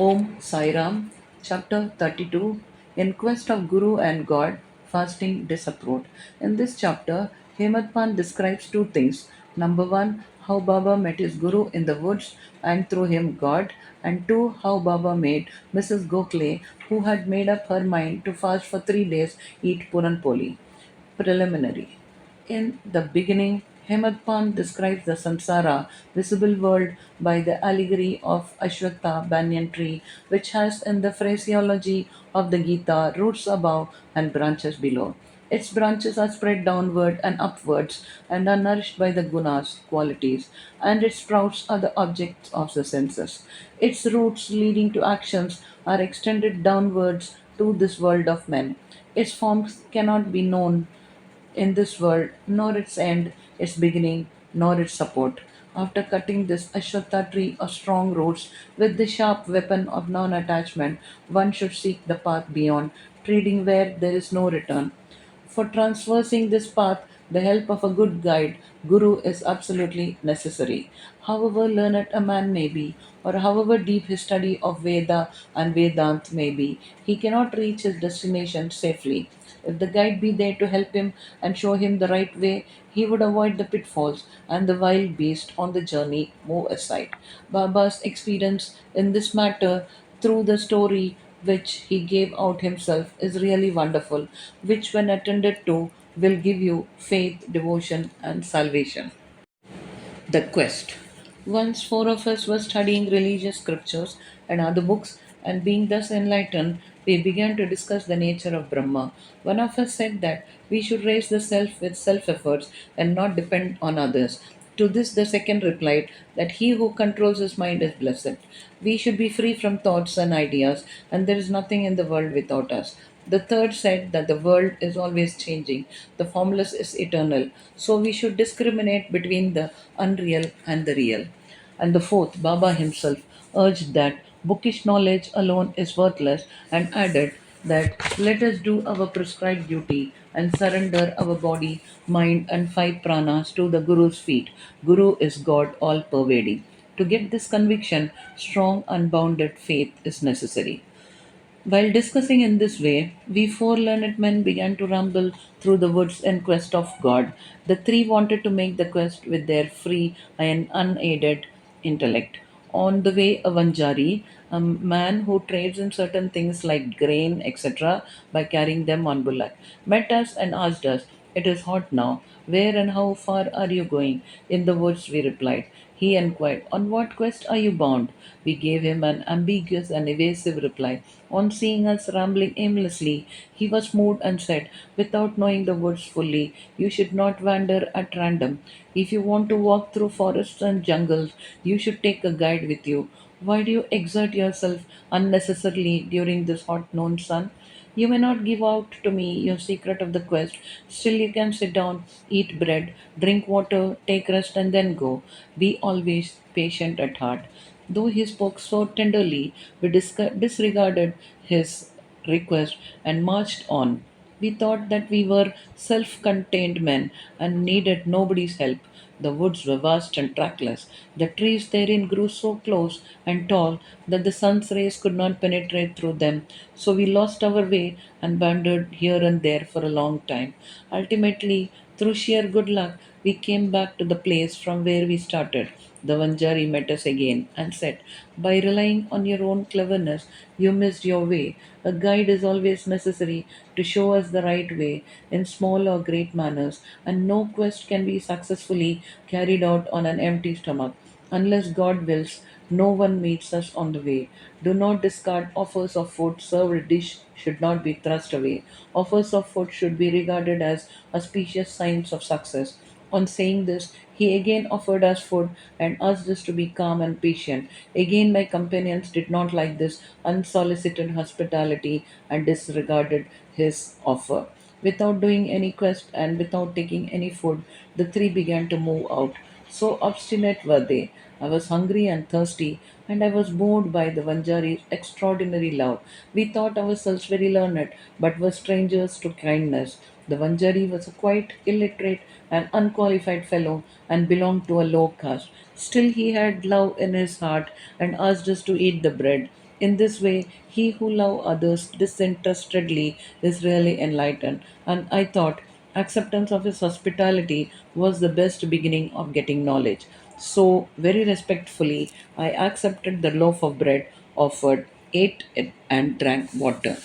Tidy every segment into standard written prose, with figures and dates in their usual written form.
Om Sai Ram, Chapter 32, In Quest of Guru and God, Fasting Disapproved. In this chapter, Hemad Pan describes two things. Number one, how Baba met his Guru in the woods and through him God, and two, how Baba made Mrs. Gokhale, who had made up her mind to fast for 3 days, eat Puran Poli. Preliminary. In the beginning, Hemadpan describes the samsara, visible world, by the allegory of Ashwatha banyan tree, which has, in the phraseology of the Gita, roots above and branches below. Its branches are spread downward and upwards and are nourished by the gunas, qualities, and its sprouts are the objects of the senses. Its roots, leading to actions, are extended downwards to this world of men. Its forms cannot be known in this world, nor its end, its beginning, nor its support. After cutting this Ashwatha tree of strong roots with the sharp weapon of non attachment, one should seek the path beyond, treading where there is no return. For traversing this path, the help of a good guide, Guru, is absolutely necessary. However learned a man may be, or however deep his study of Veda and Vedant may be, he cannot reach his destination safely. If the guide be there to help him and show him the right way, he would avoid the pitfalls and the wild beast on the journey move aside. Baba's experience in this matter through the story which he gave out himself is really wonderful, which, when attended to, will give you faith, devotion, and salvation. The Quest. Once four of us were studying religious scriptures and other books, and being thus enlightened, we began to discuss the nature of Brahma. One of us said that we should raise the self with self efforts and not depend on others. To this, the second replied that he who controls his mind is blessed. We should be free from thoughts and ideas, and there is nothing in the world without us. The third said that the world is always changing, the formless is eternal, so we should discriminate between the unreal and the real. And the fourth, Baba himself, urged that bookish knowledge alone is worthless and added that let us do our prescribed duty and surrender our body, mind, and five pranas to the Guru's feet. Guru is God all pervading. To get this conviction, strong, unbounded faith is necessary. While discussing in this way, we four learned men began to ramble through the woods in quest of God. The three wanted to make the quest with their free and unaided intellect. On the way, a Vanjari, a man who trades in certain things like grain, etc., by carrying them on bullock, met us and asked us, "It is hot now. Where and how far are you going?" "In the woods," we replied. He inquired, "On what quest are you bound?" We gave him an ambiguous and evasive reply. On seeing us rambling aimlessly, he was moved and said, without knowing the woods fully, "You should not wander at random. If you want to walk through forests and jungles, you should take a guide with you. Why do you exert yourself unnecessarily during this hot noon sun? You may not give out to me your secret of the quest, still you can sit down, eat bread, drink water, take rest, and then go. Be always patient at heart." Though he spoke so tenderly, we disregarded his request and marched on. We thought that we were self contained men and needed nobody's help. The woods were vast and trackless. The trees therein grew so close and tall that the sun's rays could not penetrate through them, so we lost our way and wandered here and there for a long time. Ultimately, through sheer good luck, we came back to the place from where we started. The Vanjari met us again and said, "By relying on your own cleverness, you missed your way. A guide is always necessary to show us the right way in small or great manners, and no quest can be successfully carried out on an empty stomach. Unless God wills, no one meets us on the way. Do not discard offers of food. Served dish should not be thrust away. Offers of food should be regarded as auspicious signs of success." On saying this, he again offered us food and asked us to be calm and patient. Again, my companions did not like this unsolicited hospitality and disregarded his offer. Without doing any quest and without taking any food, the three began to move out. So obstinate were they. I was hungry and thirsty, and I was moved by the Vanjari's extraordinary love. We thought ourselves very learned, but were strangers to kindness. The Vanjari was a quite illiterate and unqualified fellow and belonged to a low caste. Still, he had love in his heart and asked us to eat the bread. In this way, he who loves others disinterestedly is really enlightened. And I thought acceptance of his hospitality was the best beginning of getting knowledge. So, very respectfully, I accepted the loaf of bread offered, ate it, and drank water.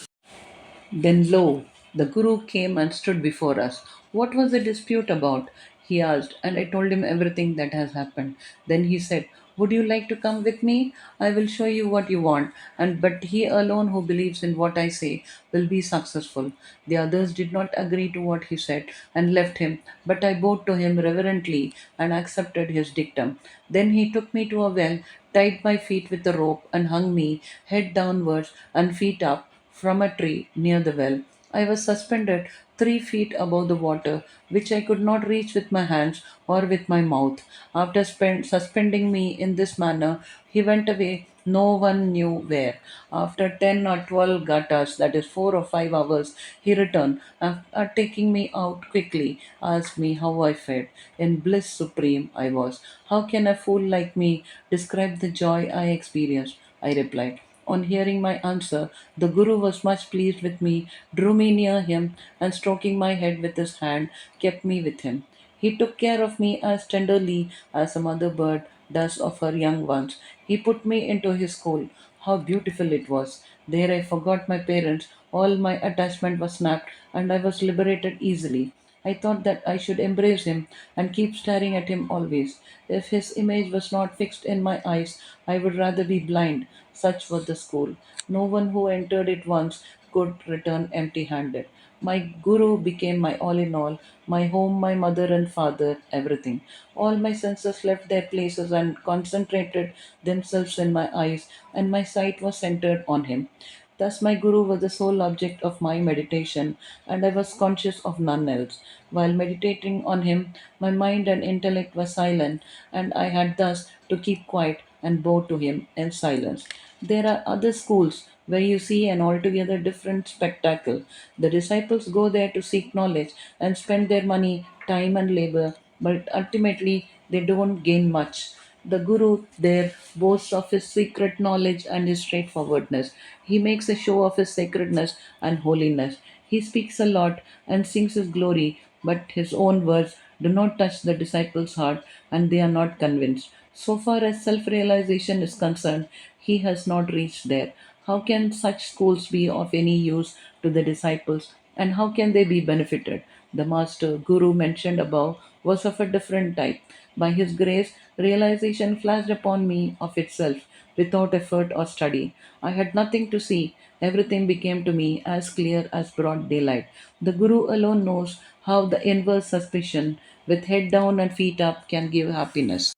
Then lo, the Guru came and stood before us. What was the dispute about? He asked, and I told him everything that has happened. Then he said, would you like to come with me? I will show you what you want, and but he alone who believes in what I say will be successful. The others did not agree to what he said and left him, but I bowed to him reverently and accepted his dictum. Then he took me to a well, tied my feet with a rope, and hung me, head downwards and feet up, from a tree near the well. I was suspended 3 feet above the water, which I could not reach with my hands or with my mouth. After suspending me in this manner, he went away, no one knew where. After 10 or 12 gatas, that is 4 or 5 hours, he returned, and taking me out quickly, asked me how I felt. In bliss supreme I was. How can a fool like me describe the joy I experienced? I replied. On hearing my answer, the Guru was much pleased with me, drew me near him, and stroking my head with his hand, kept me with him. He took care of me as tenderly as a mother bird does of her young ones. He put me into his school. How beautiful it was! There I forgot my parents, all my attachment was snapped, and I was liberated easily. I thought that I should embrace him and keep staring at him always. If his image was not fixed in my eyes, I would rather be blind. Such was the school. No one who entered it once could return empty handed. My guru became my all in all, my home, my mother and father, everything. All my senses left their places and concentrated themselves in my eyes, and my sight was centered on him. Thus, my Guru was the sole object of my meditation, and I was conscious of none else. While meditating on him, my mind and intellect were silent, and I had thus to keep quiet and bow to him in silence. There are other schools where you see an altogether different spectacle. The disciples go there to seek knowledge and spend their money, time, and labor, but ultimately they don't gain much. The Guru there boasts of his secret knowledge and his straightforwardness. He makes a show of his sacredness and holiness. He speaks a lot and sings his glory, but his own words do not touch the disciples' heart and they are not convinced. So far as self realization is concerned, he has not reached there. How can such schools be of any use to the disciples, and how can they be benefited? The master guru mentioned above was of a different type. By his grace, realization flashed upon me of itself without effort or study. I had nothing to see. Everything became to me as clear as broad daylight. The Guru alone knows how the inverse suspicion, with head down and feet up, can give happiness.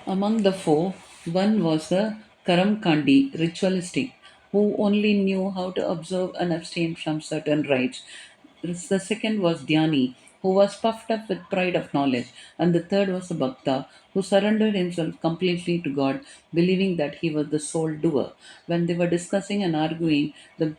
Among the four, one was a Karamkandi ritualistic who only knew how to observe and abstain from certain rites. The second was Dhyani, who was puffed up with pride of knowledge. And the third was a Bhakta, who surrendered himself completely to God, believing that he was the sole doer. When they were discussing and arguing, the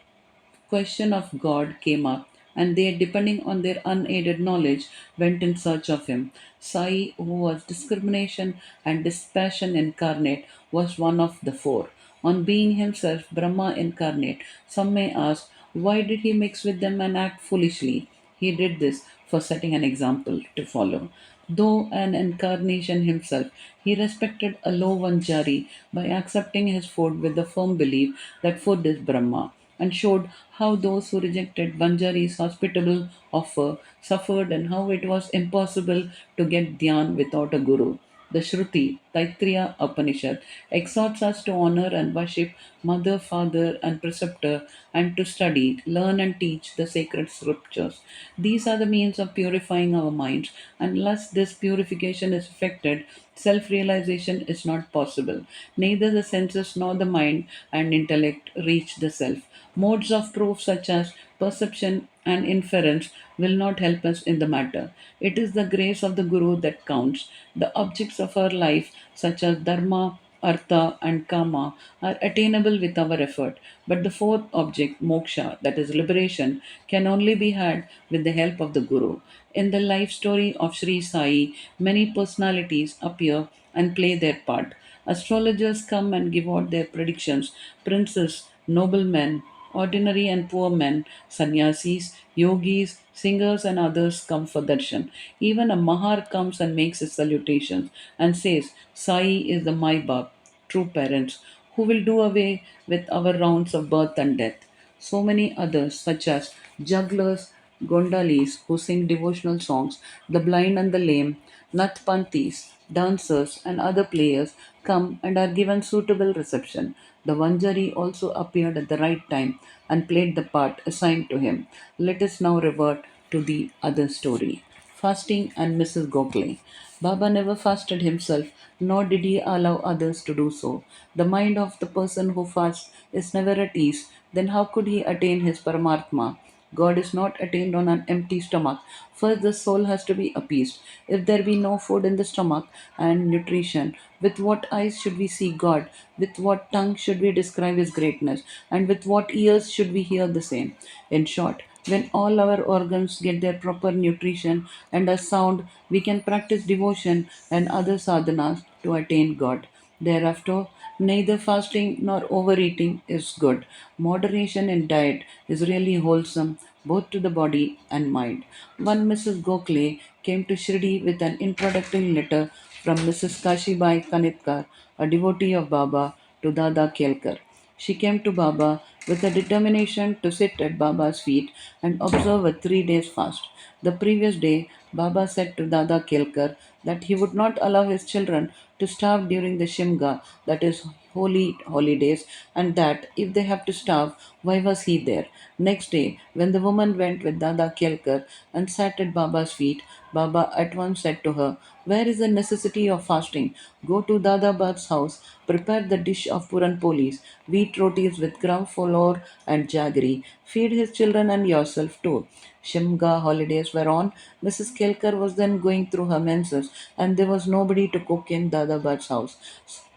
question of God came up, and they, depending on their unaided knowledge, went in search of him. Sai, who was discrimination and dispassion incarnate, was one of the four. On being himself Brahma incarnate, some may ask, why did he mix with them and act foolishly? He did this for setting an example to follow. Though an incarnation himself, he respected a low Vanjari by accepting his food with the firm belief that food is Brahma, and showed how those who rejected Vanjari's hospitable offer suffered and how it was impossible to get dhyan without a guru. The Shruti, Taittiriya Upanishad, exhorts us to honor and worship mother, father, and preceptor, and to study, learn, and teach the sacred scriptures. These are the means of purifying our minds. Unless this purification is effected, self realization is not possible. Neither the senses nor the mind and intellect reach the self. Modes of proof, such as perception and inference, will not help us in the matter. It is the grace of the Guru that counts. The objects of our life, such as Dharma, Artha, and Kama, are attainable with our effort. But the fourth object, moksha, that is liberation, can only be had with the help of the Guru. In the life story of Sri Sai, many personalities appear and play their part. Astrologers come and give out their predictions. Princes, noblemen, ordinary and poor men, sannyasis, yogis, singers, and others come for darshan. Even a mahar comes and makes his salutations and says, Sai is the my Bab, true parents, who will do away with our rounds of birth and death. So many others, such as jugglers, gondolis who sing devotional songs, the blind and the lame, natpantis, dancers, and other players come and are given suitable reception. The Vanjari also appeared at the right time and played the part assigned to him. Let us now revert to the other story. Fasting and Mrs. Gokhale. Baba never fasted himself, nor did he allow others to do so. The mind of the person who fasts is never at ease, then how could he attain his Paramatma? God is not attained on an empty stomach. First, the soul has to be appeased. If there be no food in the stomach and nutrition, with what eyes should we see God? With what tongue should we describe His greatness? And with what ears should we hear the same? In short, when all our organs get their proper nutrition and are sound, we can practice devotion and other sadhanas to attain God. Thereafter, neither fasting nor overeating is good. Moderation in diet is really wholesome both to the body and mind. One Mrs. Gokhale came to Shirdi with an introductory letter from Mrs. Kashibai Kanitkar, a devotee of Baba, to Dada Kelkar. She came to Baba with a determination to sit at Baba's feet and observe a 3 days fast. The previous day, Baba said to Dada Kelkar that he would not allow his children to starve during the Shimga, that is, holy holidays, and that if they have to starve, why was he there? Next day, when the woman went with Dada Kelkar and sat at Baba's feet, Baba at once said to her, Where is the necessity of fasting? Go to Dada Bad's house, prepare the dish of Puran Polis, wheat rotis with gram flour and jaggery. Feed his children and yourself too. Shimga holidays were on. Mrs. Kelkar was then going through her menses, and there was nobody to cook in Dada Bad's house.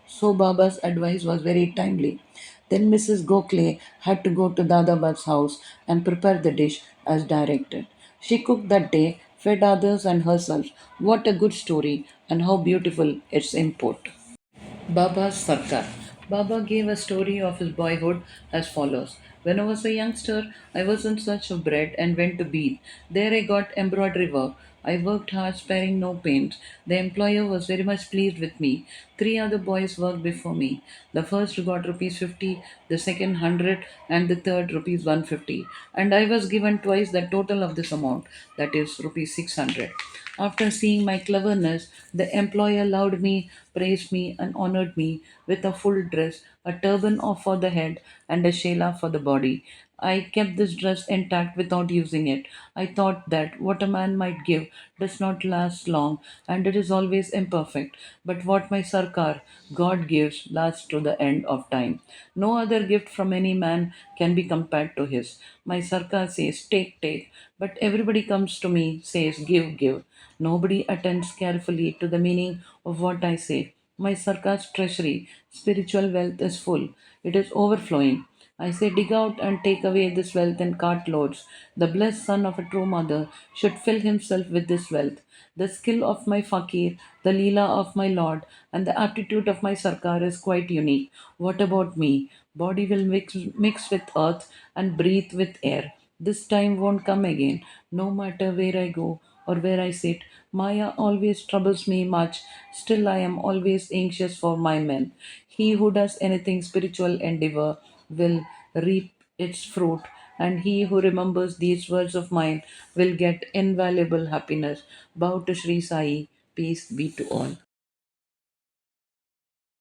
So Baba's advice was very timely. Then Mrs. Gokhale had to go to Dadabad's house and prepare the dish as directed. She cooked that day, fed others and herself. What a good story, and how beautiful its import. Baba's Sarkar. Baba gave a story of his boyhood as follows. When I was a youngster, I was in search of bread and went to Beed. There I got embroidery work. I worked hard, sparing no pains. The employer was very much pleased with me. Three other boys worked before me. The first got rupees 50, the second 100, and the third rupees 150. And I was given twice the total of this amount, that is rupees 600. After seeing my cleverness, the employer loved me, praised me, and honored me with a full dress, a turban off for the head, and a shela for the body. I kept this dress intact without using it. I thought that what a man might give does not last long, and it is always imperfect. But what my Sarkar, God gives, lasts to the end of time. No other gift from any man can be compared to his. My Sarkar says, Take, take, but everybody comes to me, says, Give, give. Nobody attends carefully to the meaning of what I say. My Sarkar's treasury, spiritual wealth is full. It is overflowing. I say, dig out and take away this wealth in cartloads. The blessed son of a true mother should fill himself with this wealth. The skill of my fakir, the leela of my lord, and the aptitude of my sarkar is quite unique. What about me? Body will mix with earth and breathe with air. This time won't come again, no matter where I go or where I sit. Maya always troubles me much. Still, I am always anxious for my men. He who does anything spiritual endeavor will reap its fruit, and he who remembers these words of mine will get invaluable happiness. Bow to Sri Sai. Peace be to all.